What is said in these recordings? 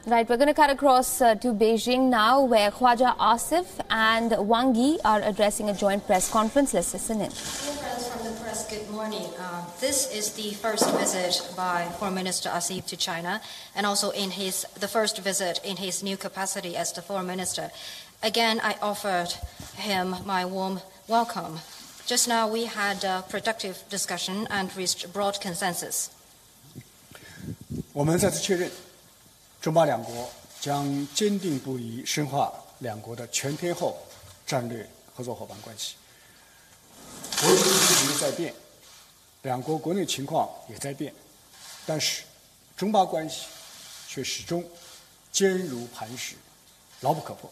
Right, we're going to cut across to Beijing now, where Khwaja Asif and Wang Yi are addressing a joint press conference. Let's listen in. Dear friends from the press, good morning. This is the first visit by Foreign Minister Asif to China, and also the first visit in his new capacity as the Foreign Minister. Again, I offered him my warm welcome. Just now, we had a productive discussion and reached broad consensus. 我们再次确认，中巴两国将坚定不移深化两国的全天候战略合作伙伴关系。国际局势在变，两国国内情况也在变，但是中巴关系却始终坚如磐石，牢不可破，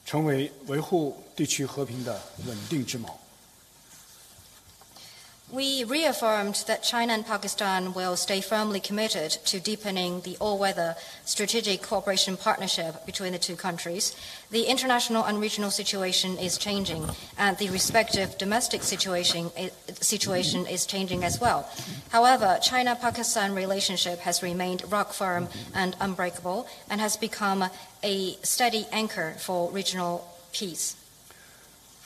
成为维护地区和平的稳定之锚。 We reaffirmed that China and Pakistan will stay firmly committed to deepening the all-weather strategic cooperation partnership between the two countries. The international and regional situation is changing, and the respective domestic situation is changing as well. However, China-Pakistan relationship has remained rock firm and unbreakable, and has become a steady anchor for regional peace.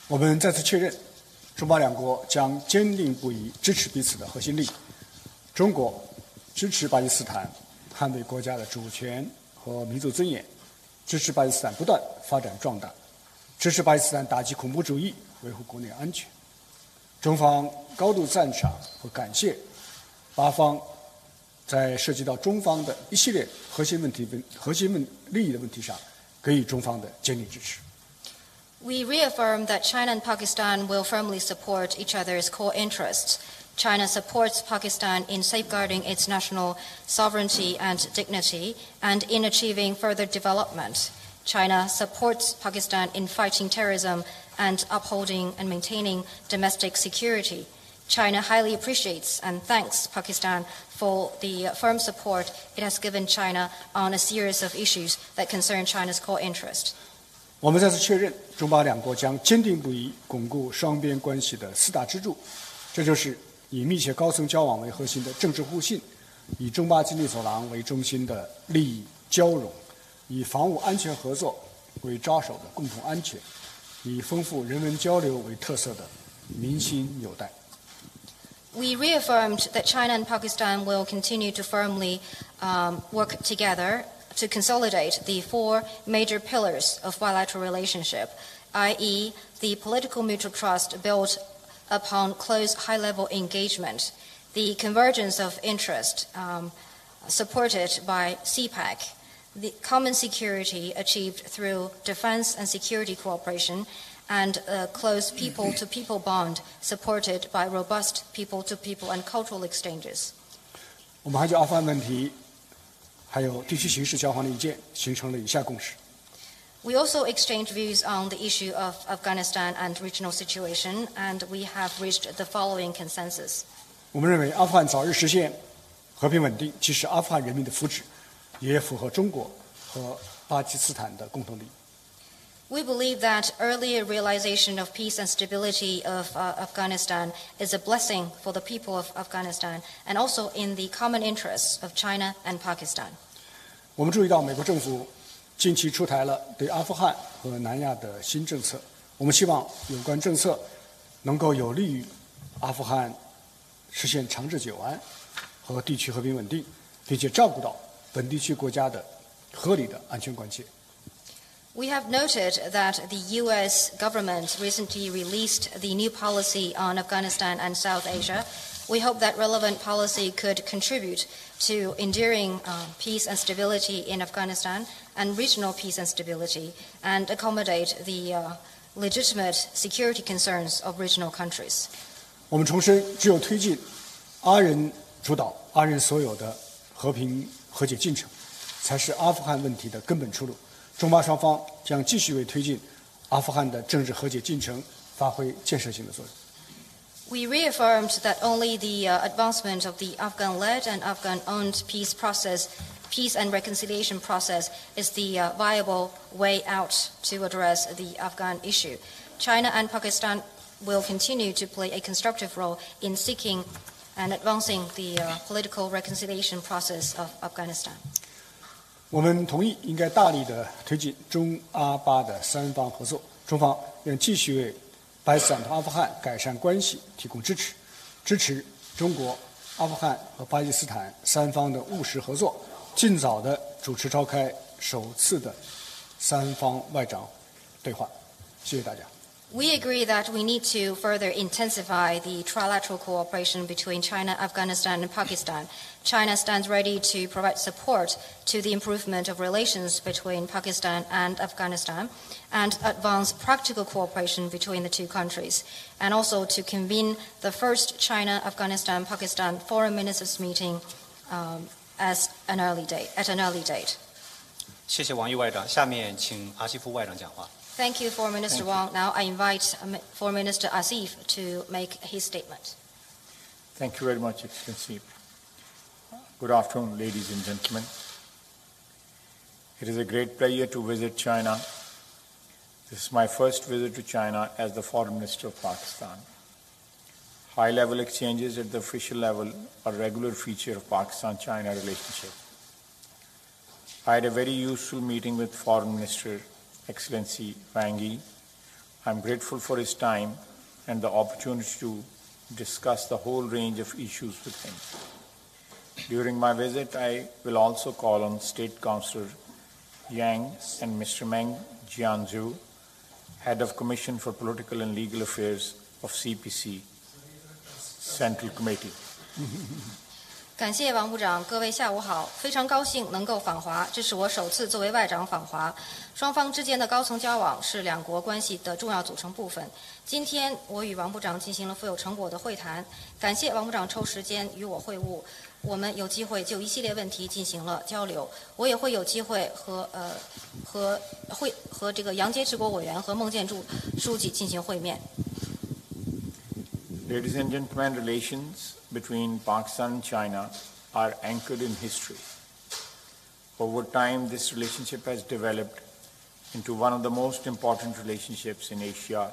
我们再次确认。 中巴两国将坚定不移支持彼此的核心利益。中国支持巴基斯坦捍卫国家的主权和民族尊严，支持巴基斯坦不断发展壮大，支持巴基斯坦打击恐怖主义，维护国内安全。中方高度赞赏和感谢巴方在涉及到中方的一系列核心利益的问题上，给予中方的坚定支持。 We reaffirm that China and Pakistan will firmly support each other's core interests. China supports Pakistan in safeguarding its national sovereignty and dignity, and in achieving further development. China supports Pakistan in fighting terrorism and upholding and maintaining domestic security. China highly appreciates and thanks Pakistan for the firm support it has given China on a series of issues that concern China's core interest. 我们再次确认，中巴两国将坚定不移巩固双边关系的四大支柱，这就是以密切高层交往为核心的政治互信，以中巴经济走廊为中心的利益交融，以防务安全合作为抓手的共同安全，以丰富人文交流为特色的民心纽带。 We reaffirmed that China and Pakistan will continue to firmly work together to consolidate the four major pillars of bilateral relationship, i.e., the political mutual trust built upon close high-level engagement, the convergence of interest supported by CPEC, the common security achieved through defense and security cooperation, and a close people-to-people bond supported by robust people-to-people and cultural exchanges. 我们还就阿富汗问题 还有地区形势交换的意见，形成了以下共识。We also exchanged views on the issue of Afghanistan and regional situation, and we have reached the following consensus. 我们认为，阿富汗早日实现和平稳定，既是阿富汗人民的福祉，也符合中国和巴基斯坦的共同利益。 We believe that earlier realization of peace and stability of Afghanistan is a blessing for the people of Afghanistan, and also in the common interests of China and Pakistan. 我们注意到，美国政府近期出台了对阿富汗和南亚的新政策。我们希望有关政策能够有利于阿富汗实现长治久安和地区和平稳定，并且照顾到本地区国家的合理的安全关切。 We have noted that the U.S. government recently released the new policy on Afghanistan and South Asia. We hope that relevant policy could contribute to enduring peace and stability in Afghanistan and regional peace and stability, and accommodate the legitimate security concerns of regional countries. 我们重申，只有推进阿人主导、阿人所有的和平和解进程，才是阿富汗问题的根本出路。 中巴双方将继续为推进阿富汗的政治和解进程发挥建设性的作用。We reaffirmed that only the advancement of the Afghan-led and Afghan-owned peace and reconciliation process is the viable way out to address the Afghan issue. China and Pakistan will continue to play a constructive role in seeking and advancing the political reconciliation process of Afghanistan. 我们同意应该大力的推进中阿巴的三方合作，中方愿继续为巴基斯坦同阿富汗改善关系提供支持，支持中国、阿富汗和巴基斯坦三方的务实合作，尽早的主持召开首次的三方外长对话。谢谢大家。We agree that we need to further intensify the trilateral cooperation between China, Afghanistan, and Pakistan. China stands ready to provide support to the improvement of relations between Pakistan and Afghanistan and advance practical cooperation between the two countries, and also to convene the first China-Afghanistan-Pakistan foreign ministers meeting at an early date. 谢谢王毅外长，下面请阿西夫外长讲话。Thank you, Foreign Minister Wang. Now I invite Foreign Minister Asif to make his statement. Thank you very much, Excellency. Good afternoon, ladies and gentlemen. It is a great pleasure to visit China. This is my first visit to China as the Foreign Minister of Pakistan. High-level exchanges at the official level are a regular feature of Pakistan-China relationship. I had a very useful meeting with Foreign Minister Excellency Wang Yi. I'm grateful for his time and the opportunity to discuss the whole range of issues with him. During my visit, I will also call on State Councillor Yang and Mr. Meng Jianzhu, Head of Commission for Political and Legal Affairs of CPC Central Committee. 感谢王部长，各位下午好，非常高兴能够访华，这是我首次作为外长访华。双方之间的高层交往是两国关系的重要组成部分。今天我与王部长进行了富有成果的会谈，感谢王部长抽时间与我会晤，我们有机会就一系列问题进行了交流。我也会有机会和这个杨洁篪国委员和孟建柱书记进行会面。Ladies and gentlemen, relations between Pakistan and China are anchored in history. Over time, this relationship has developed into one of the most important relationships in Asia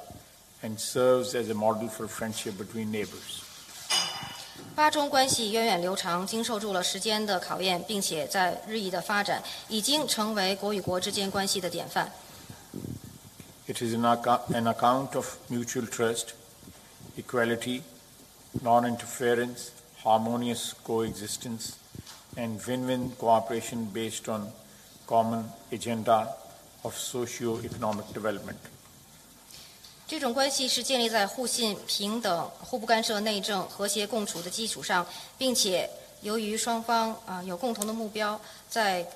and serves as a model for friendship between neighbors. 巴中关系源远流长，经受住了时间的考验，并且在日益的发展，已经成为国与国之间关系的典范。It is an account of mutual trust, equality, non-interference, harmonious coexistence, and win-win cooperation based on common agenda of socio-economic development. 这种关系是建立在互信、平等、互不干涉内政、和谐共处的基础上，并且由于双方有共同的目标，在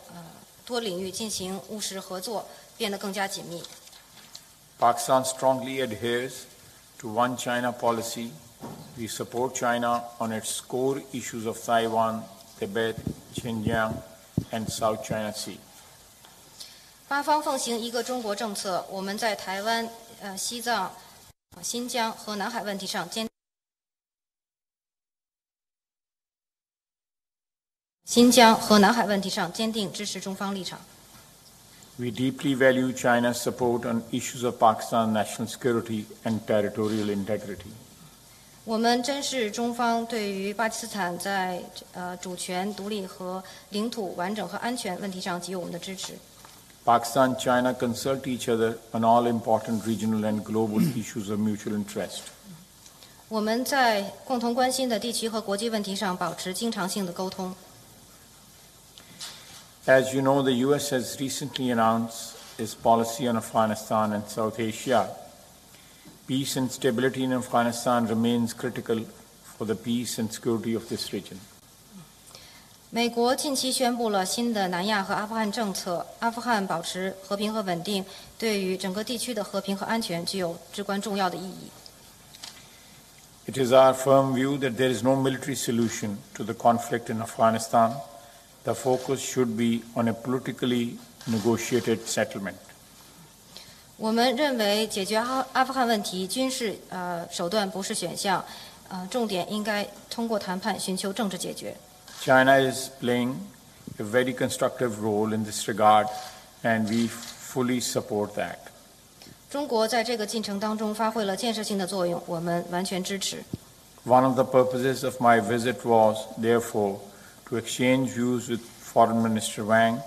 多领域进行务实合作，变得更加紧密。Pakistan strongly adheres to One China policy. We support China on its core issues of Taiwan, Tibet, Xinjiang, and South China Sea. 巴方奉行一个中国政策，我们在台湾、西藏、新疆和南海问题上坚定支持中方立场。We deeply value China's support on issues of Pakistan's national security and territorial integrity. 我们珍视中方对于巴基斯坦在主权、独立和领土完整和安全问题上给予我们的支持。Pakistan and China consult each other on all important regional and global issues of mutual interest. 我们在共同关心的地区和国际问题上保持经常性的沟通。As you know, the U.S. has recently announced its policy on Afghanistan and South Asia. Peace and stability in Afghanistan remains critical for the peace and security of this region. 美国近期宣布了新的南亚和阿富汗政策，阿富汗保持和平和稳定，对于整个地区的和平和安全具有至关重要的意义。It is our firm view that there is no military solution to the conflict in Afghanistan. The focus should be on a politically negotiated settlement. 我们认为解决阿富汗问题，军事手段不是选项，重点应该通过谈判寻求政治解决。China is playing a very constructive role in this regard, and we fully support that. 中国在这个进程当中发挥了建设性的作用，我们完全支持。One of the purposes of my visit was, therefore, to exchange views with Foreign Minister Wang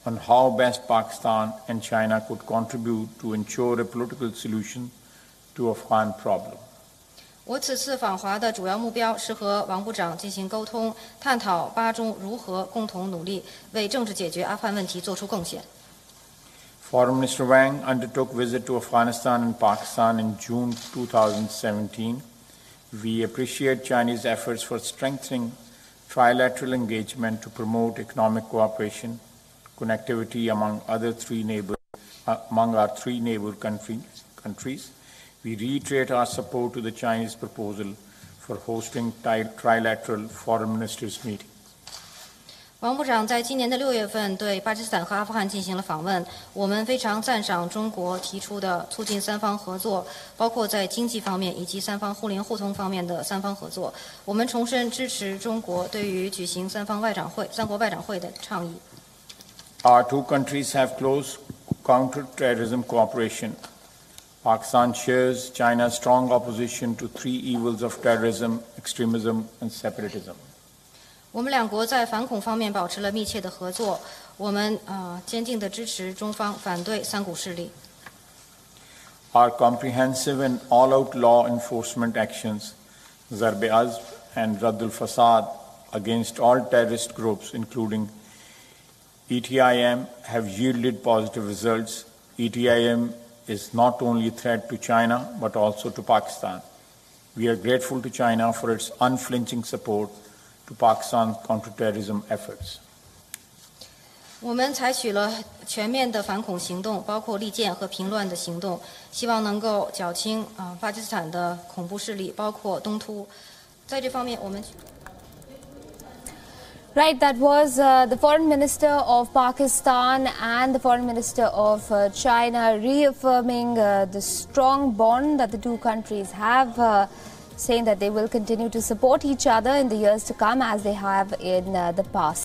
on how best Pakistan and China could contribute to ensure a political solution to Afghan problem. 我此次访华的主要目标是和王部长进行沟通，探讨巴中如何共同努力为政治解决阿富汗问题做出贡献。Foreign Minister Wang undertook visit to Afghanistan and Pakistan in June 2017. We appreciate Chinese efforts for strengthening trilateral engagement to promote economic cooperation, connectivity among our three neighbor countries. We reiterate our support to the Chinese proposal for hosting trilateral foreign ministers meeting. 王部长在今年的6月份对巴基斯坦和阿富汗进行了访问，我们非常赞赏中国提出的促进三方合作，包括在经济方面以及三方互联互通方面的三方合作。我们重申支持中国对于举行三国外长会的倡议。Our two countries have close counter-terrorism cooperation. Pakistan shares China's strong opposition to three evils of terrorism, extremism, and separatism. 我们两国在反恐方面保持了密切的合作，我们坚定地支持中方反对三股势力。Our comprehensive and all-out law enforcement actions, Zarb-e-Azb and Raddul Fasad, against all terrorist groups, including ETIM, have yielded positive results. ETIM is not only a threat to China, but also to Pakistan. We are grateful to China for its unflinching support to Pakistan's counterterrorism efforts. 我们采取了全面的反恐行动，包括利剑和平乱的行动，希望能够剿清巴基斯坦的恐怖势力，包括东突。在这方面，我们。Right, that was the Foreign Minister of Pakistan and the Foreign Minister of China reaffirming the strong bond that the two countries have, saying that they will continue to support each other in the years to come as they have in the past.